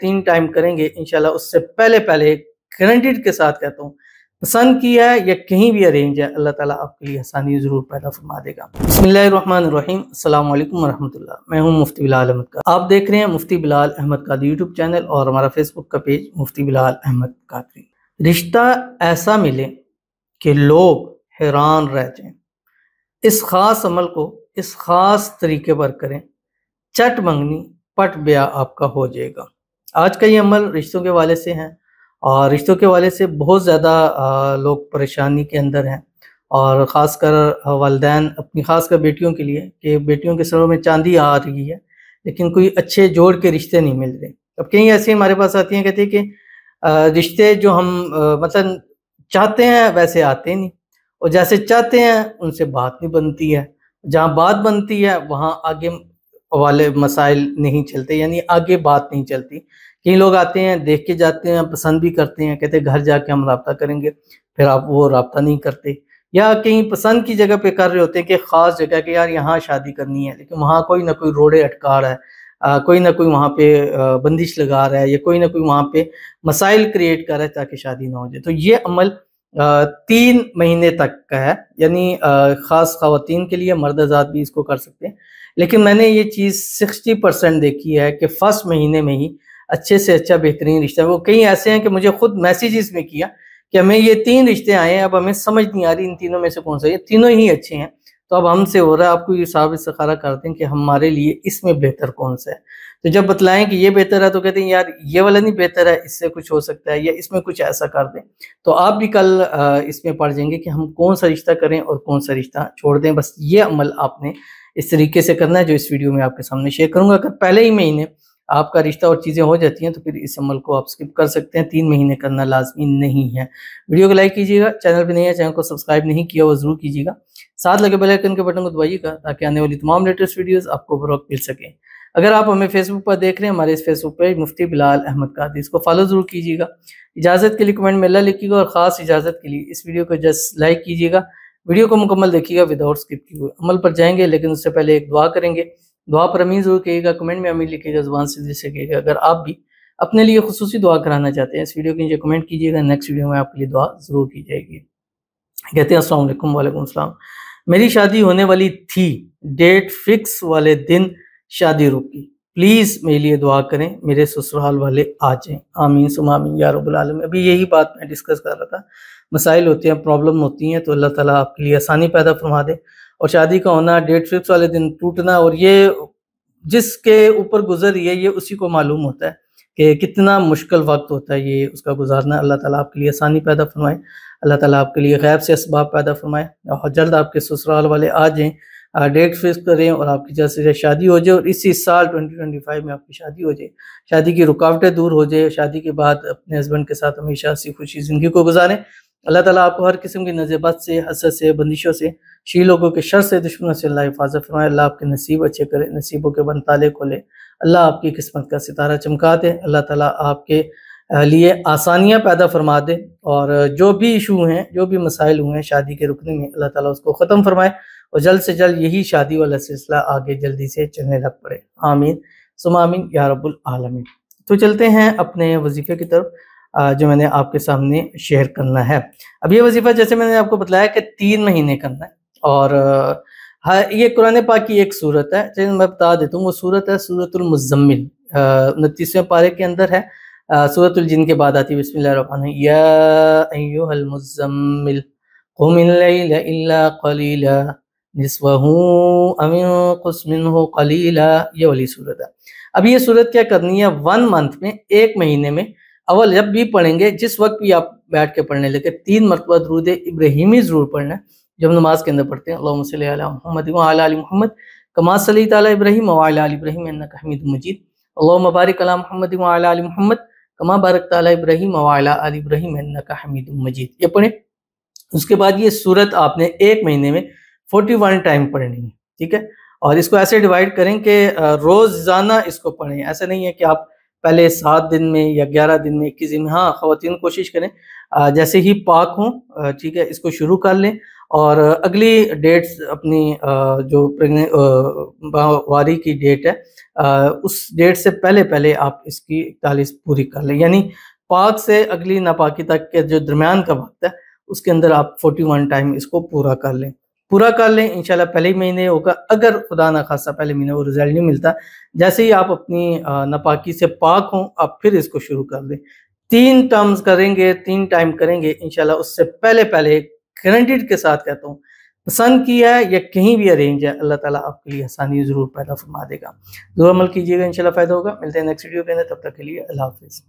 3 time करेंगे इंशाल्लाह, उससे पहले पहले गारंटीड के साथ कहता हूँ, पसंद किया है या कहीं भी अरेंज है, अल्लाह ताला आपके लिए आसानी ज़रूर पैदा फरमा देगा। बिस्मिल्लाहिर्रहमानिर्रहीम, अस्सलाम वालेकुम वरहमतुल्लाह। मैं हूँ मुफ्ती बिलाल अहमद कादरी। आप देख रहे हैं मुफ्ती बिलाल अहमद कादरी यूट्यूब चैनल और हमारा फेसबुक का पेज मुफ्ती बिलाल अहमद कादरी। रिश्ता ऐसा मिले कि लोग हैरान रह जाएं, इस खास अमल को इस खास तरीके पर करें, चट मंगनी पट ब्याह आपका हो जाएगा। आज का ये अमल रिश्तों के वाले से हैं और रिश्तों के वाले से बहुत ज़्यादा लोग परेशानी के अंदर हैं और ख़ासकर वालिदैन अपनी खासकर बेटियों के लिए कि बेटियों के सरों में चांदी आ रही है लेकिन कोई अच्छे जोड़ के रिश्ते नहीं मिल रहे। अब कहीं ऐसे हमारे पास आती हैं, कहती है कि रिश्ते जो हम मतलब चाहते हैं वैसे आते नहीं और जैसे चाहते हैं उनसे बात नहीं बनती है, जहाँ बात बनती है वहाँ आगे वाले मसाइल नहीं चलते, यानी आगे बात नहीं चलती। कई लोग आते हैं, देख के जाते हैं, पसंद भी करते हैं, कहते हैं घर जाके हम राब्ता करेंगे, फिर आप वो राब्ता नहीं करते, या कहीं पसंद की जगह पे कर रहे होते हैं कि ख़ास जगह कि यार यहाँ शादी करनी है, लेकिन वहाँ कोई ना कोई रोड़े अटका रहा है, कोई ना कोई वहाँ पे बंदिश लगा रहा है या कोई ना कोई वहाँ पे मसाइल क्रिएट कर रहा है ताकि शादी ना हो जाए। तो ये अमल 3 महीने तक का है, यानी ख़ास ख़वातीन के लिए, मर्द हज़रात भी इसको कर सकते हैं। लेकिन मैंने ये चीज़ 60% देखी है कि फर्स्ट महीने में ही अच्छे से अच्छा बेहतरीन रिश्ता है। वो कई ऐसे हैं कि मुझे खुद मैसेजेस में किया कि हमें ये 3 रिश्ते आए हैं, अब हमें समझ नहीं आ रही इन तीनों में से कौन सा, ये तीनों ही अच्छे हैं, तो अब हमसे हो रहा है आपको ये साबित इस्तिखारा करते हैं कि हमारे लिए इसमें बेहतर कौन सा है। तो जब बतलाएं कि ये बेहतर है तो कहते हैं यार ये वाला नहीं बेहतर है, इससे कुछ हो सकता है या इसमें कुछ ऐसा कर दें। तो आप भी कल इसमें पढ़ जाएंगे कि हम कौन सा रिश्ता करें और कौन सा रिश्ता छोड़ दें। बस ये अमल आपने इस तरीके से करना है जो इस वीडियो में आपके सामने शेयर करूंगा। अगर पहले ही महीने आपका रिश्ता और चीज़ें हो जाती हैं तो फिर इस अमल को आप स्किप कर सकते हैं, 3 महीने करना लाजमी नहीं है। वीडियो को लाइक कीजिएगा, चैनल पे नहीं है, चैनल को सब्सक्राइब नहीं किया वो ज़रूर कीजिएगा, साथ लगे बेल आइकन के बटन को दबाइएगा ताकि आने वाली तमाम लेटेस्ट वीडियोज़ आपको बरवक्त मिल सकें। अगर आप हमें फेसबुक पर देख रहे हैं, हमारे इस फेसबुक पेज मुफ्ती बिलाल अहमद कादरी, इसको फॉलो ज़रूर कीजिएगा। इजाज़त के लिए कमेंट में अल्लाह लिखिएगा और ख़ास इजाज़त के लिए इस वीडियो को जस्ट लाइक कीजिएगा। वीडियो को मुकम्मल देखिएगा विदाउट स्किप किए हुए। अमल पर जाएंगे लेकिन उससे पहले एक दुआ करेंगे, दुआ पर अमीन ज़रूर कहिएगा, कमेंट में अमीन लिखिएगा, ज़ुबान से दिल से कहिएगा। अगर आप भी अपने लिए खुसूसी दुआ कराना चाहते हैं इस वीडियो के नीचे कमेंट कीजिएगा, नेक्स्ट वीडियो में आपके लिए दुआ ज़रूर की जाएगी। कहते हैं अस्सलाम वालेकुम। वालेकुम सलाम। मेरी शादी होने वाली थी, डेट फिक्स वाले दिन शादी रुकी, प्लीज़ मेरे लिए दुआ करें, मेरे ससुराल वाले आ जाएँ, आमीन सुम्मा आमीन या रब्बुल आलमीन। अभी यही बात मैं डिस्कस कर रहा था, मसाइल होते हैं, प्रॉब्लम होती हैं, तो अल्लाह ताला आपके लिए आसानी पैदा फरमा दे। और शादी का होना, डेट फिक्स वाले दिन टूटना, और ये जिसके ऊपर गुजर रही है ये उसी को मालूम होता है कि कितना मुश्किल वक्त होता है ये उसका गुजारना। अल्लाह ताला आपके लिए आसानी पैदा फरमाए, अल्लाह ताला आपके लिए गैब से असबाब पैदा फरमाए और जल्द आपके ससुराल वाले आ जाएँ, डेट फिक्स करें और आपकी जल्द से जल्द शादी हो जाए और इसी साल 2025 में आपकी शादी हो जाए, शादी की रुकावटें दूर हो जाए, शादी के बाद अपने हस्बैंड के साथ हमेशा हंसी खुशी ज़िंदगी को गुजारें। अल्लाह ताला आपको हर किस्म की नज़र-बद से, हसद से, बंदिशों से, शी लोगों के शर से, दुश्मनों से अल्लाह हिफाज़त फरमाए। अल्लाह आपके नसीब अच्छे करे, नसीबों के बंद ताले खोले, अल्लाह आपकी किस्मत का सितारा चमका दे, अल्लाह ताला आपके लिए आसानियाँ पैदा फरमा दे और जो भी इशू हैं, जो भी मसाइल हुए हैं शादी के रुकने में, अल्लाह ताला उसको ख़त्म फरमाए और जल्द से जल्द यही शादी वाला सिलसिला आगे जल्दी से चलने लग पड़े, आमीन सुम्मा आमीन या रब्बुल आलमीन। तो चलते हैं अपने वजीफ़े की तरफ जो मैंने आपके सामने शेयर करना है। अब ये वजीफ़ा जैसे मैंने आपको बताया कि 3 महीने करना है और हाँ, ये कुरान पाक की एक सूरत है, चलिए मैं बता देता हूँ। वो सूरत है सूरतुल मुज़म्मिल, 29वें पारे के अंदर है, सूरतुल जिन के बाद आती है बिस्मिल्लाहिर्रहमानिर्रहीम, या अय्युहल मुज़म्मिल क़ुमिल लैला इल्ला क़लीला निस्फ़हु अव इंक़ुस मिन्हु क़लीला, ये वाली सूरत है। अब ये सूरत क्या करनी है, 1 मंथ में, 1 महीने में, अव्वल जब भी पढ़ेंगे, जिस वक्त भी आप बैठ के पढ़ने लगे, 3 मरतबा दुरूद इब्राहिमी ज़रूर पढ़ना है जब नमाज के अंदर पढ़ते हैं। अल्लाहुम्मा सल्लि अला मुहम्मद व अला आलि मुहम्मद कमा सल्लैता अला इब्राहीम व अला आलि इब्राहीम इन्नका हमीदुम मजीद। अल्लाहुम्मा बारिक अला मुहम्मद व अला आलि मुहम्मद कमा बारकता अला इब्राहीम व अला आलि इब्राहीम इन्नका हमीदुम मजीद, ये पढ़ें। उसके बाद ये सूरत आपने 1 महीने में 41 टाइम पढ़नी है, ठीक है। और इसको ऐसे डिवाइड करें कि रोज़ाना इसको पढ़ें, ऐसा नहीं है कि आप पहले 7 दिन में या 11 दिन में, 21 दिन में। हाँ, ख़वातीन कोशिश करें जैसे ही पाक हों, ठीक है, इसको शुरू कर लें और अगली डेट्स अपनी जो वारी की डेट है उस डेट से पहले आप इसकी 41 पूरी कर लें। यानी पाक से अगली नापाकी तक के जो दरमियान का वक्त है उसके अंदर आप 41 टाइम इसको पूरा कर लें इंशाल्लाह पहले ही महीने होगा। अगर खुदा ना खासा पहले महीने वो रिजल्ट नहीं मिलता, जैसे ही आप अपनी नापाकी से पाक हों आप फिर इसको शुरू कर दें। 3 टर्म्स करेंगे, 3 टाइम करेंगे इंशाल्लाह, उससे पहले गारंटीड के साथ कहता हूँ, पसंद किया है या कहीं भी अरेंज है, अल्लाह ताला आपके लिए आसानी ज़रूर पैदा फरमा देगा। ज़रूर अमल कीजिएगा, इंशाल्लाह फ़ायदा होगा। मिलते हैं नेक्स्ट वीडियो के अंदर, तब तक के लिए अल्लाह हाफ़िज़।